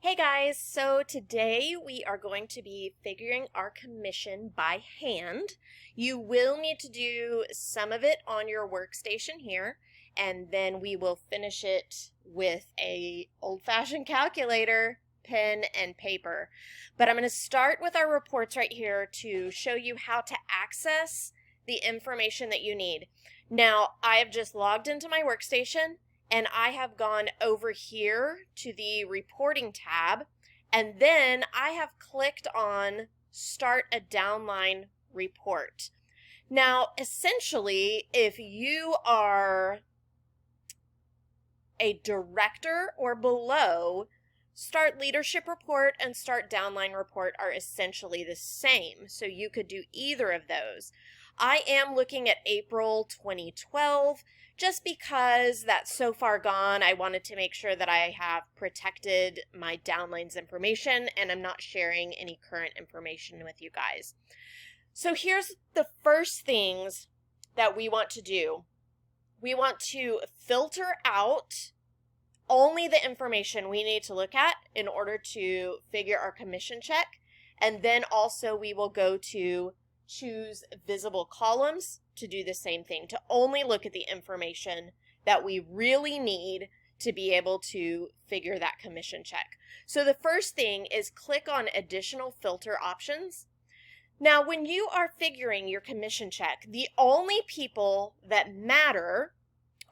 Hey guys, so today we are going to be figuring our commission by hand. You will need to do some of it on your workstation here, and then we will finish it with a old-fashioned calculator, pen, and paper. But I'm going to start with our reports right here to show you how to access the information that you need. Now, I have just logged into my workstation, and I have gone over here to the reporting tab, and then I have clicked on start a downline report. Now, essentially, if you are a director or below, start leadership report and start downline report are essentially the same. So you could do either of those. I am looking at April 2012 just because that's so far gone. I wanted to make sure that I have protected my downlines information and I'm not sharing any current information with you guys. So here's the first things that we want to do. We want to filter out only the information we need to look at in order to figure our commission check. And then also we will go to choose visible columns to do the same thing, to only look at the information that we really need to be able to figure that commission check. So the first thing is click on additional filter options. Now, when you are figuring your commission check, the only people that matter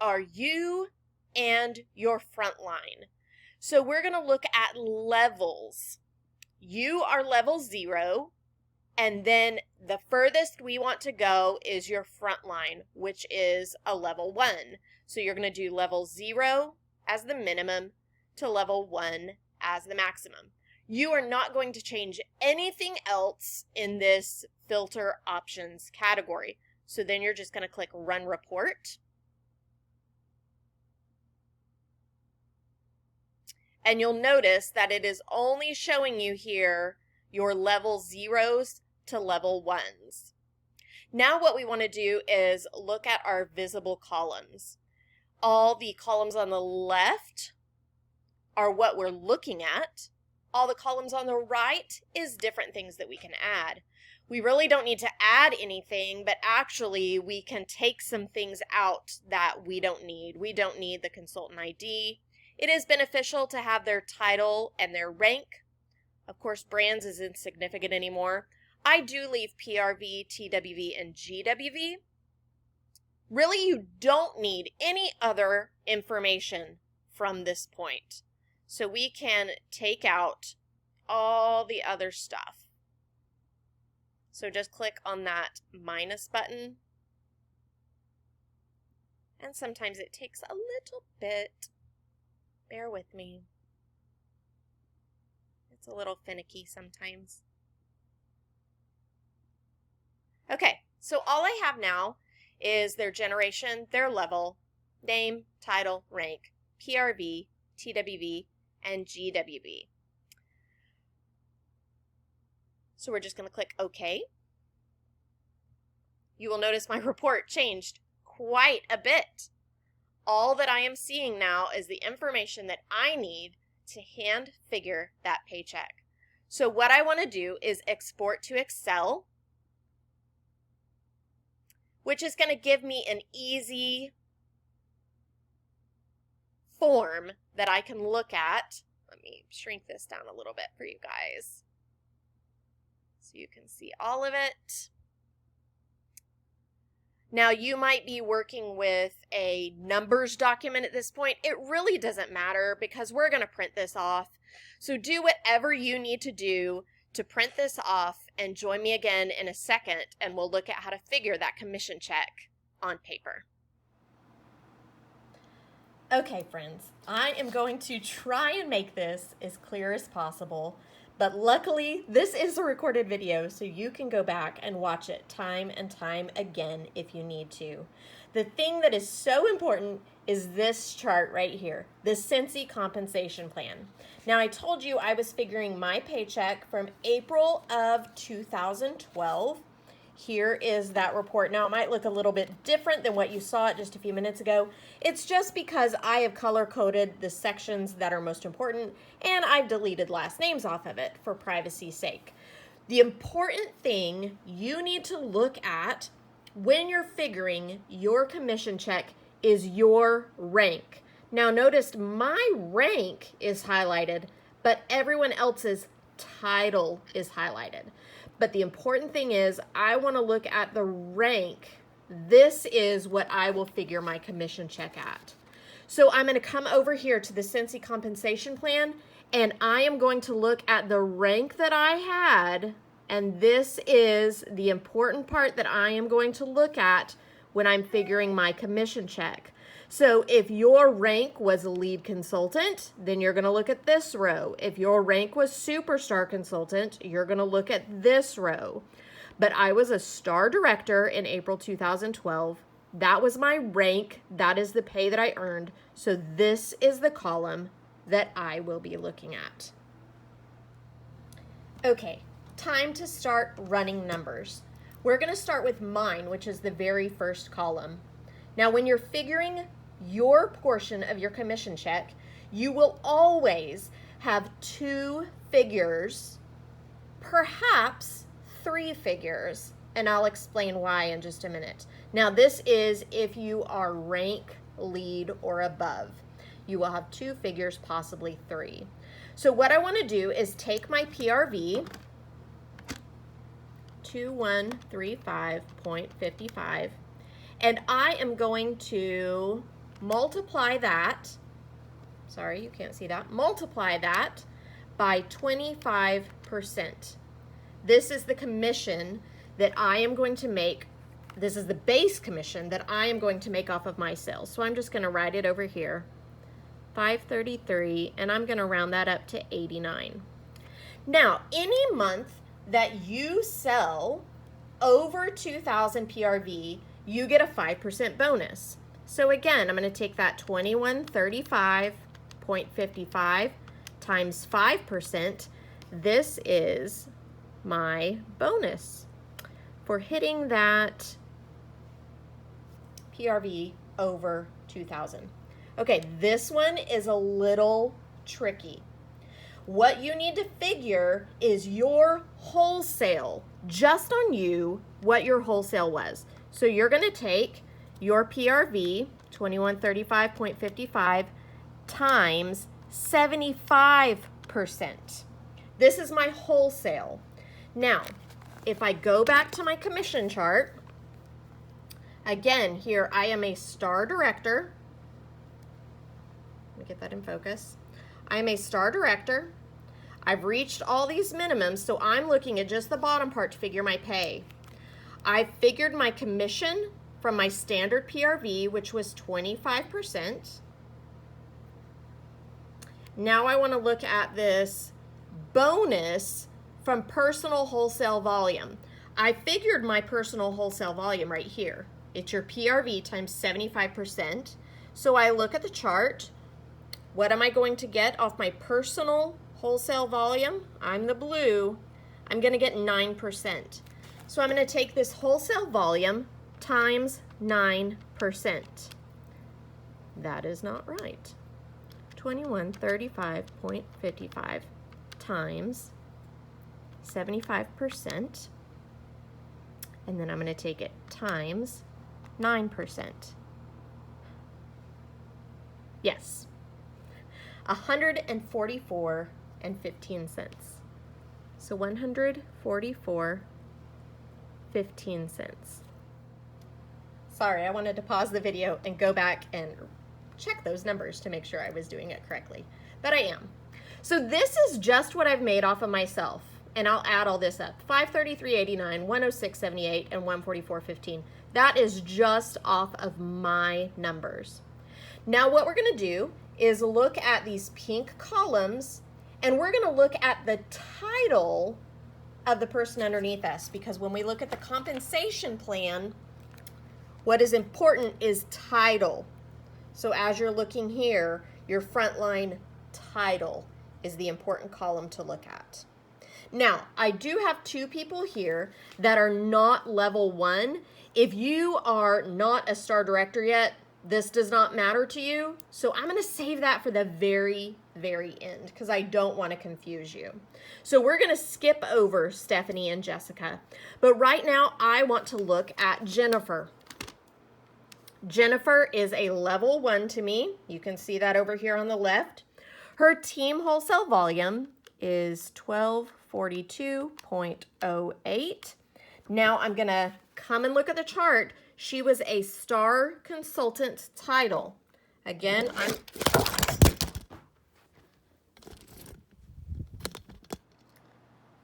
are you and your front line. So we're going to look at levels. You are level 0. And then the furthest we want to go is your front line, which is a level 1. So you're going to do level 0 as the minimum to level 1 as the maximum. You are not going to change anything else in this filter options category. So then you're just going to click Run Report. And you'll notice that it is only showing you here your level 0s to level 1s. Now what we want to do is look at our visible columns. All the columns on the left are what we're looking at. All the columns on the right is different things that we can add. We really don't need to add anything, but actually we can take some things out that we don't need. We don't need the consultant ID. It is beneficial to have their title and their rank. Of course, brands is insignificant anymore. I do leave PRV, TWV, and GWV. Really, you don't need any other information from this point. So we can take out all the other stuff. So just click on that minus button. And sometimes it takes a little bit. Bear with me. It's a little finicky sometimes. Okay, so all I have now is their generation, their level, name, title, rank, PRV, TWV, and GWV. So we're just going to click OK. You will notice my report changed quite a bit. All that I am seeing now is the information that I need to hand figure that paycheck. So what I want to do is export to Excel, which is going to give me an easy form that I can look at. Let me shrink this down a little bit for you guys so you can see all of it. Now, you might be working with a numbers document at this point. It really doesn't matter because we're going to print this off. So do whatever you need to do to print this off and join me again in a second and we'll look at how to figure that commission check on paper. Okay, friends, I am going to try and make this as clear as possible. But luckily, this is a recorded video, so you can go back and watch it time and time again if you need to. The thing that is so important is this chart right here, the Scentsy compensation plan. Now, I told you I was figuring my paycheck from April of 2012. Here is that report. Now, it might look a little bit different than what you saw just a few minutes ago. It's just because I have color-coded the sections that are most important, and I've deleted last names off of it for privacy's sake. The important thing you need to look at when you're figuring your commission check is your rank. Now, notice my rank is highlighted, but everyone else's title is highlighted. But the important thing is I want to look at the rank. This is what I will figure my commission check at. So I'm going to come over here to the Scentsy compensation plan, and I am going to look at the rank that I had, and this is the important part that I am going to look at when I'm figuring my commission check. So if your rank was a lead consultant, then you're going to look at this row. If your rank was superstar consultant, you're going to look at this row. But I was a star director in April 2012. That was my rank. That is the pay that I earned. So this is the column that I will be looking at. Okay, time to start running numbers. We're going to start with mine, which is the very first column. Now, when you're figuring your portion of your commission check, you will always have 2 figures, perhaps 3 figures, and I'll explain why in just a minute. Now, this is if you are rank, lead, or above. You will have 2 figures, possibly 3. So what I want to do is take my PRV, 2135.55, and I am going to multiply that, sorry, you can't see that, multiply that by 25%. This is the commission that I am going to make. This is the base commission that I am going to make off of my sales. So I'm just going to write it over here, 533, and I'm going to round that up to 89. Now, any month that you sell over 2,000 PRV, you get a 5% bonus. So again, I'm going to take that 2135.55 times 5%. This is my bonus for hitting that PRV over 2,000. Okay, this one is a little tricky. What you need to figure is your wholesale, just on you, what your wholesale was. So you're going to take your PRV, 2135.55, times 75%. This is my wholesale. Now, if I go back to my commission chart, again, here I am a star director. Let me get that in focus. I am a star director. I've reached all these minimums, so I'm looking at just the bottom part to figure my pay. I figured my commission from my standard PRV, which was 25%. Now I want to look at this bonus from personal wholesale volume. I figured my personal wholesale volume right here. It's your PRV times 75%. So I look at the chart. What am I going to get off my personal wholesale volume? I'm the blue. I'm going to get 9%. So I'm going to take this wholesale volume times 9%. That is not right. 2135.55 times 75%. And then I'm going to take it times 9%. Yes. 144.15. So 144.15. Sorry, I wanted to pause the video and go back and check those numbers to make sure I was doing it correctly, but I am. So this is just what I've made off of myself, and I'll add all this up. 533.89, 106.78, and 144.15. That is just off of my numbers. Now what we're going to do is look at these pink columns, and we're going to look at the title of the person underneath us, because when we look at the compensation plan, what is important is title. So as you're looking here, your frontline title is the important column to look at. Now, I do have 2 people here that are not level 1. If you are not a star director yet, this does not matter to you. So I'm going to save that for the very, very end because I don't want to confuse you. So we're going to skip over Stephanie and Jessica. But right now, I want to look at Jennifer. Jennifer is a level 1 to me. You can see that over here on the left. Her team wholesale volume is 1242.08. Now I'm going to come and look at the chart. She was a star consultant title. Again,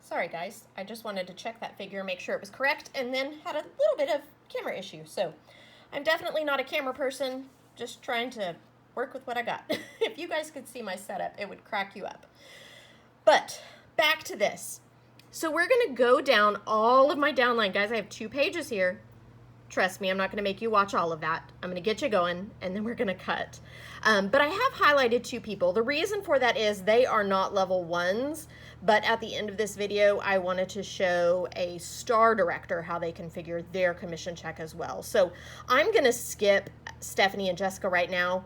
sorry guys, I just wanted to check that figure, make sure it was correct, and then had a little bit of camera issue. So I'm definitely not a camera person, just trying to work with what I got. If you guys could see my setup, it would crack you up. But back to this. So we're going to go down all of my downline. Guys, I have 2 pages here. Trust me, I'm not going to make you watch all of that. I'm going to get you going, and then we're going to cut. But I have highlighted 2 people. The reason for that is they are not level 1s, but at the end of this video, I wanted to show a star director how they configure their commission check as well. So I'm going to skip Stephanie and Jessica right now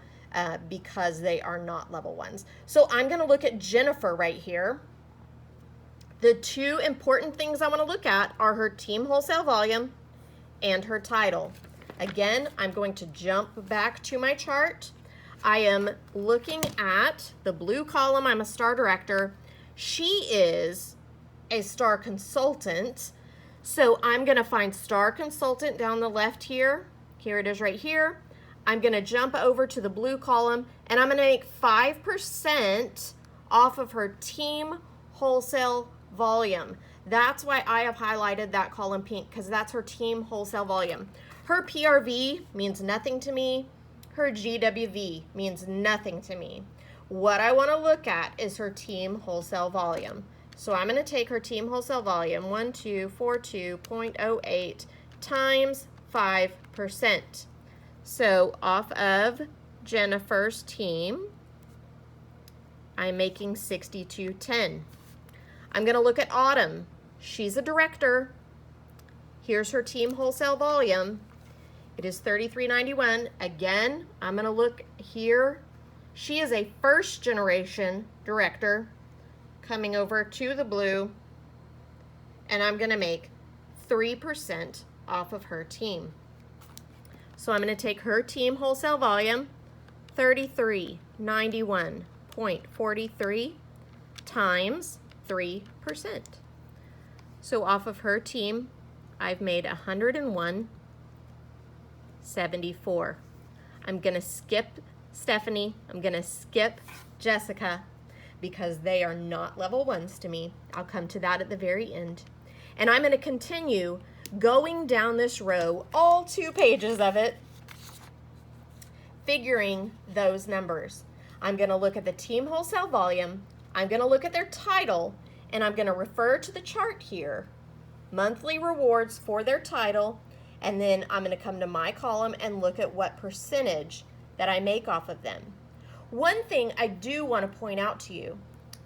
because they are not level 1s. So I'm going to look at Jennifer right here. The 2 important things I want to look at are her team wholesale volume and her title. Again, I'm going to jump back to my chart. I am looking at the blue column. I'm a star director. She is a star consultant. So I'm going to find star consultant down the left here. Here it is right here. I'm going to jump over to the blue column and I'm going to make 5% off of her team wholesale volume. That's why I have highlighted that column pink, because that's her team wholesale volume. Her PRV means nothing to me. Her GWV means nothing to me. What I want to look at is her team wholesale volume. So I'm going to take her team wholesale volume, 1242.08 times 5%. So off of Jennifer's team, I'm making 62.10. I'm going to look at Autumn. She's a director. Here's her team wholesale volume. It is 33.91. Again, I'm going to look here. She is a first generation director coming over to the blue, and I'm going to make 3% off of her team. So I'm going to take her team wholesale volume, 3391.43 times 3%. So off of her team, I've made 101.74. I'm going to skip Stephanie. I'm going to skip Jessica because they are not level 1s to me. I'll come to that at the very end. And I'm going to continue going down this row, all 2 pages of it, figuring those numbers. I'm going to look at the team wholesale volume. I'm going to look at their title, and I'm going to refer to the chart here, monthly rewards for their title, and then I'm going to come to my column and look at what percentage that I make off of them. One thing I do want to point out to you,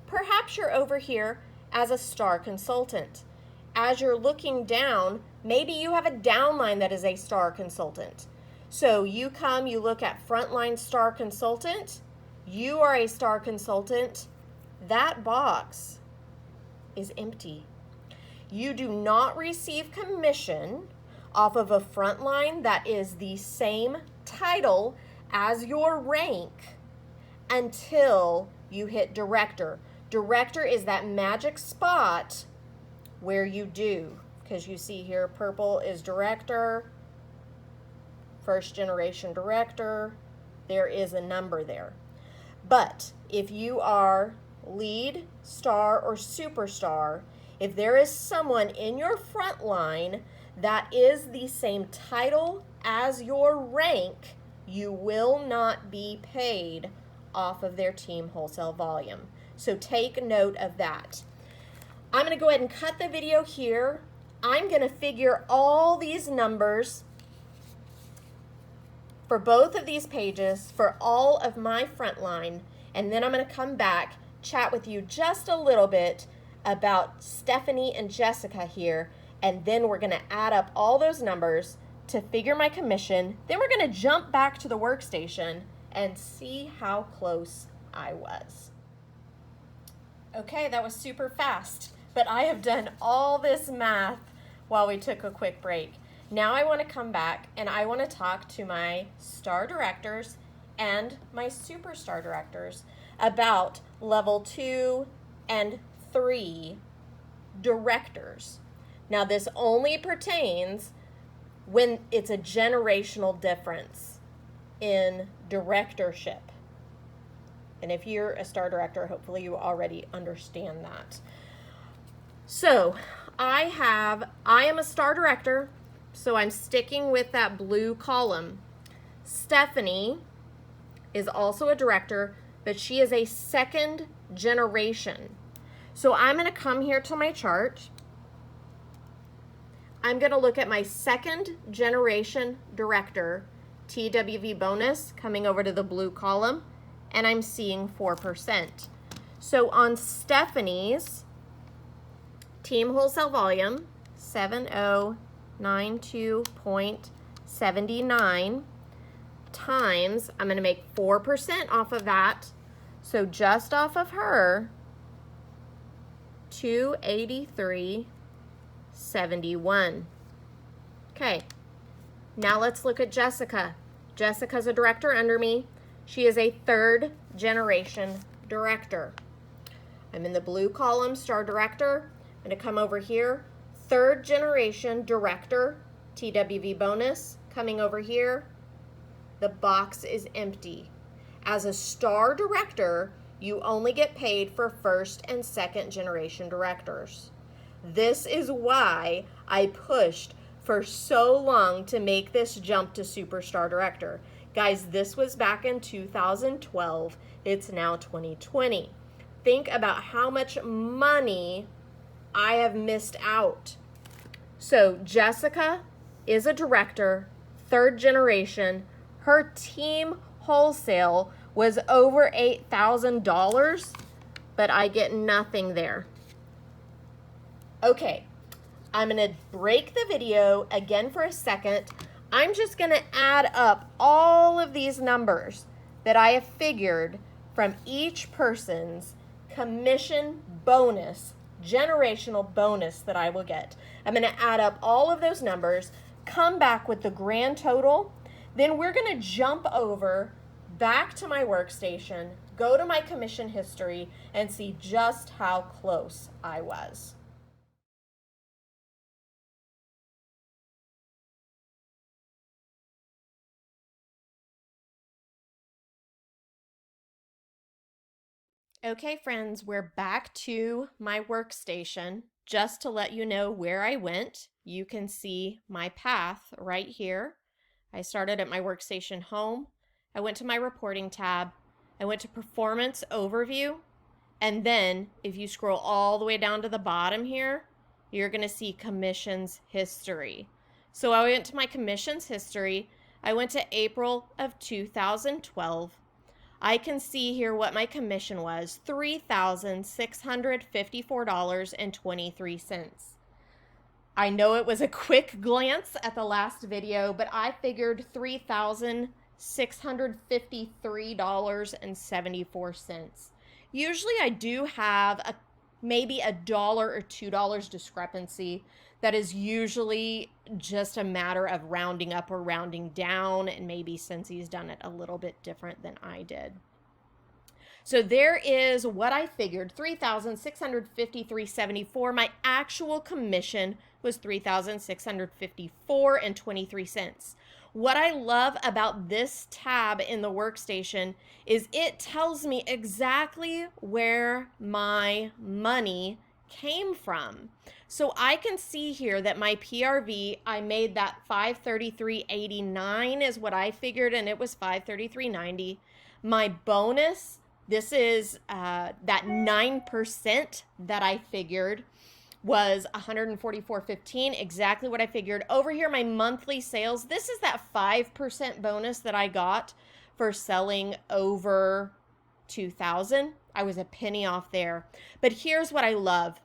perhaps you're over here as a star consultant. As you're looking down, maybe you have a downline that is a star consultant. So you come, you look at frontline star consultant, you are a star consultant, that box is empty. You do not receive commission off of a frontline that is the same title as your rank until you hit director. Director is that magic spot where you do, because you see here purple is director, first generation director, there is a number there. But if you are lead, star, or superstar, if there is someone in your front line that is the same title as your rank, you will not be paid off of their team wholesale volume. So take note of that. I'm going to go ahead and cut the video here. I'm going to figure all these numbers for both of these pages for all of my front line, and then I'm going to come back, chat with you just a little bit about Stephanie and Jessica here, and then we're going to add up all those numbers to figure my commission. Then we're going to jump back to the workstation and see how close I was. Okay, that was super fast, but I have done all this math while we took a quick break. Now I want to come back and I want to talk to my star directors and my superstar directors about level 2 and 3 directors. Now this only pertains when it's a generational difference in directorship. And if you're a star director, hopefully you already understand that. So I am a star director, so I'm sticking with that blue column. Stephanie is also a director, but she is a second generation. So I'm going to come here to my chart. I'm going to look at my second generation director, TWV bonus, coming over to the blue column, and I'm seeing 4%. So on Stephanie's team wholesale volume, 7092.79 times, I'm going to make 4% off of that. So just off of her, 283.71. Okay, now let's look at Jessica. Jessica's a director under me. She is a third generation director. I'm in the blue column, star director. I'm going to come over here, third generation director, TWV bonus, coming over here. The box is empty. As a star director, you only get paid for first and second generation directors. This is why I pushed for so long to make this jump to superstar director. Guys, this was back in 2012. It's now 2020. Think about how much money I have missed out. So Jessica is a director, third generation. Her team wholesale was over $8,000, but I get nothing there. Okay, I'm gonna break the video again for a second. I'm just gonna add up all of these numbers that I have figured from each person's commission bonus, generational bonus that I will get. I'm gonna add up all of those numbers, come back with the grand total, then we're gonna jump over back to my workstation, go to my commission history, and see just how close I was. Okay, friends, we're back to my workstation. Just to let you know where I went, you can see my path right here. I started at my workstation home. I went to my reporting tab. I went to performance overview. And then if you scroll all the way down to the bottom here, you're going to see commissions history. So I went to my commissions history. I went to April of 2012. I can see here what my commission was, $3,654.23. I know it was a quick glance at the last video, but I figured $3,653.74. Usually I do have maybe $1 or $2 discrepancy. That is usually just a matter of rounding up or rounding down, and maybe Scentsy's done it a little bit different than I did. So there is what I figured, $3,653.74. My actual commission was $3,654.23. What I love about this tab in the workstation is it tells me exactly where my money came from. So I can see here that my PRV, I made that $533.89 is what I figured, and it was $533.90. My bonus, this is that 9% that I figured, was $144.15, exactly what I figured. Over here, my monthly sales, this is that 5% bonus that I got for selling over 2,000. I was a penny off there. But here's what I love.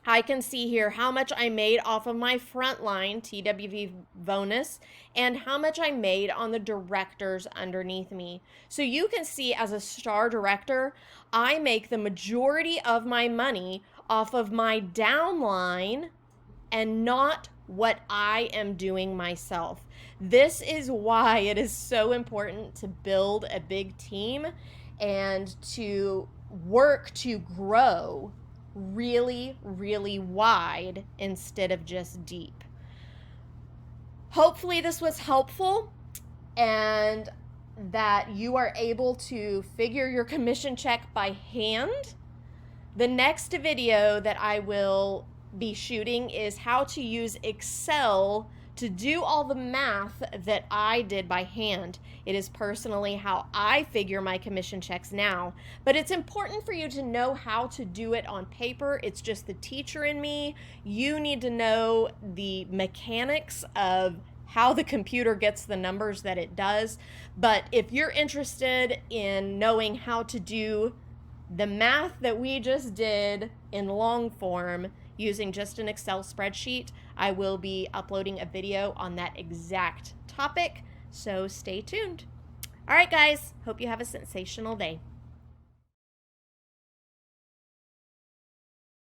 I can see here how much I made off of my frontline TWV bonus and how much I made on the directors underneath me. So you can see as a star director, I make the majority of my money off of my downline and not what I am doing myself. This is why it is so important to build a big team and to work to grow really, really wide instead of just deep. Hopefully this was helpful and that you are able to figure your commission check by hand. The next video that I will be shooting is how to use Excel to do all the math that I did by hand. It is personally how I figure my commission checks now, but it's important for you to know how to do it on paper. It's just the teacher in me. You need to know the mechanics of how the computer gets the numbers that it does. But if you're interested in knowing how to do the math that we just did in long form using just an Excel spreadsheet, I will be uploading a video on that exact topic, so stay tuned. All right, guys, hope you have a sensational day.